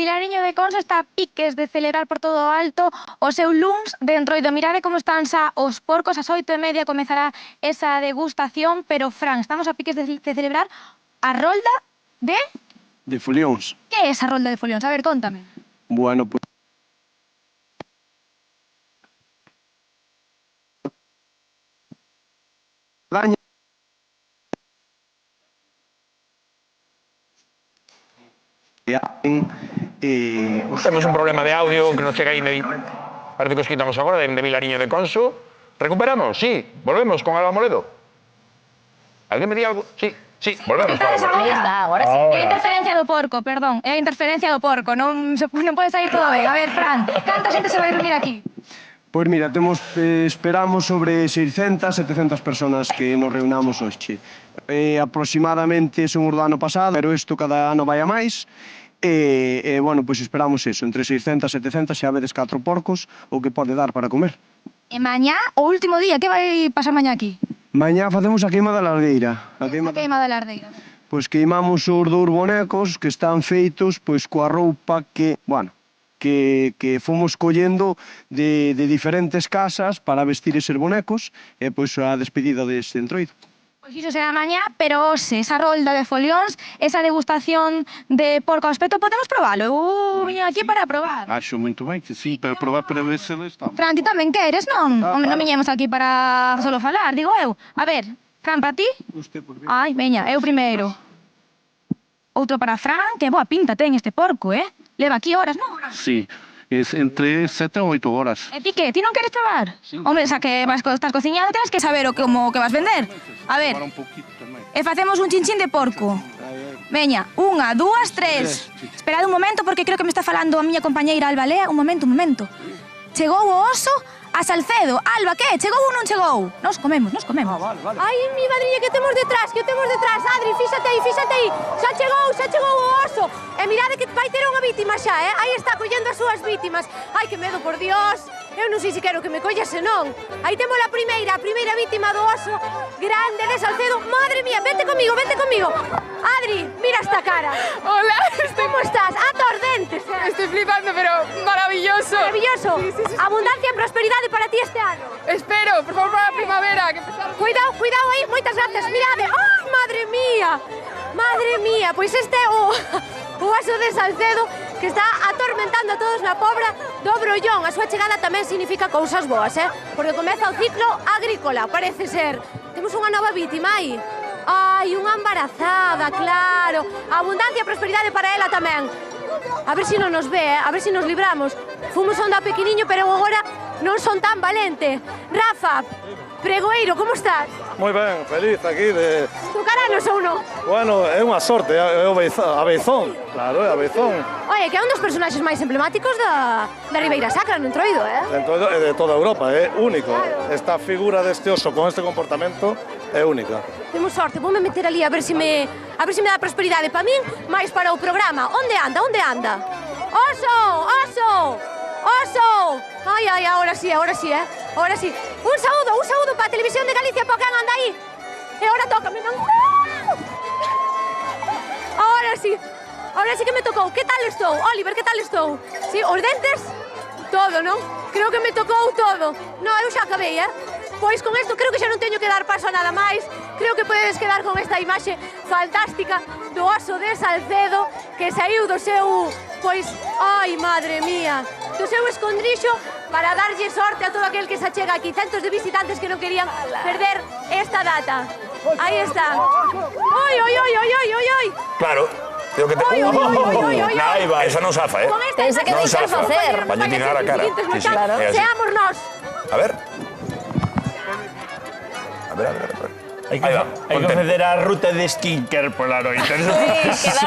Vilariño de Conso está a piques de celebrar por todo o alto o seu luns de Entroido. Mirade como están xa os porcos, ás 8:30 comezará esa degustación, pero, Fran, estamos a piques de celebrar a rolda de... De folións. Que é esa rolda de folións? A ver, contame. Bueno, pues... Daña. Temos un problema de audio que nos chega aí parece que os quitamos agora de Vilariño de Conso. Recuperamos, sí, volvemos con Alba Moledo. Alguén me di algo? Sí, volvemos. Aí está, agora sí. É a interferencia do porco, perdón. É a interferencia do porco. Non pode sair todo ben. A ver, Fran, canta xente se vai reunir aquí? Pois mira, esperamos sobre 600, 700 personas que nos reunamos hoxe. Aproximadamente son os do ano pasado, pero isto cada ano vai a máis. Bueno, pois esperamos eso, entre 600 e 700, xa vedes 4 porcos, o que pode dar para comer. E mañá, o último día, que vai pasar mañá aquí? Mañá facemos a queima da lardeira. A queima da lardeira. Pois queimamos os 2 bonecos que están feitos pois coa roupa que, bueno, que fomos collendo de diferentes casas para vestir eses bonecos e pois a despedida deste Entroido. Pois iso será mañá, pero hoxe, esa rolda de folións, esa degustación de porco ao espeto, podemos probalo? Eu vim aquí para probar. Acho muito bem que sim, para provar para ver se eles estão. Fran, ti tamén queres, non? Non viñemos aquí para solo falar, digo eu. A ver, Fran, para ti? Ai, veña, eu primeiro. Outro para Fran, que boa pinta ten este porco, Leva aquí horas, non? Sí, es entre 7 ou 8 horas. E ti que? Ti non queres probar? Hombre, xa que estás cociñando, tens que saber como que vas vender. A ver, Agora un poquito tamén. e facemos un chinchín de porco. Veña, 1, 2, 3. Esperad un momento porque creo que me está falando a miña compañeira Alba Lea. Un momento. Chegou o oso a Salcedo. Alba, que? Chegou ou non chegou? Nos comemos. Vale. Ai, mi madriña, que temos detrás. Adri, fíxate aí. Xa chegou o oso. E mirade que vai ter unha vítima xa, Aí está collendo as súas vítimas. Ai, que medo, por Dios. Eu non sei se quero que me colla se non. Aí temos a primeira vítima do oso grande de Salcedo. Madre mía, vete comigo. Adri, mira esta cara. Hola, ¿Cómo estás? Ata os dentes, estoy flipando, pero maravilloso. Maravilloso. Sí. Abundancia e prosperidade para ti este ano. Espero, por favor, para la primavera. Que empezamos... Cuidado aí, moitas gracias. Mirade. Ai, madre mía. Pois este é o oso de Salcedo que está atormentando a todos na Pobra do Brollón. A súa chegada tamén significa cousas boas, Porque comeza o ciclo agrícola, parece ser. Temos unha nova vítima aí. Ai, unha embarazada, claro. Abundancia e prosperidade para ela tamén. A ver se non nos ve, a ver se nos libramos. Fomos onda pequeniño, pero agora non son tan valente. Rafa, pregoeiro, como estás? Moi ben, feliz aquí de... Tucaranos ou non? Bueno, é unha sorte, é o Beizón, claro, é a Beizón. Oye, que é un dos personaxes máis emblemáticos da Ribeira Sacra, no Entroido, De toda Europa, é único. Esta figura deste oso con este comportamento é única. Temos sorte, voume meter ali a ver se me dá prosperidade para min, máis para o programa. Onde anda? Oso! Ai, ahora sí. Un saúdo para a Televisión de Galicia, para quen anda aí. E ahora tócame, non? Ahora sí que me tocou. Que tal estou? Oliver, que tal estou? Sí, os dentes? Todo, non? Creo que me tocou todo. No, eu xa acabei, Pois con isto creo que xa non teño que dar paso a nada máis. Creo que podedes quedar con esta imaxe fantástica do oso de Salcedo que saiu do seu, pois, ai, madre mía, do seu escondrixo para darlle sorte a todo aquel que se achega aquí. Centos de visitantes que non querían perder esta data. Aí está. Oi. Claro. Tengo que Aí va, esa non safa, Pensa que deixar facer. Valle tirar a cara. Sí, Claro. Seamos nós. A ver. Hai que facer a ruta de skincare pola noite.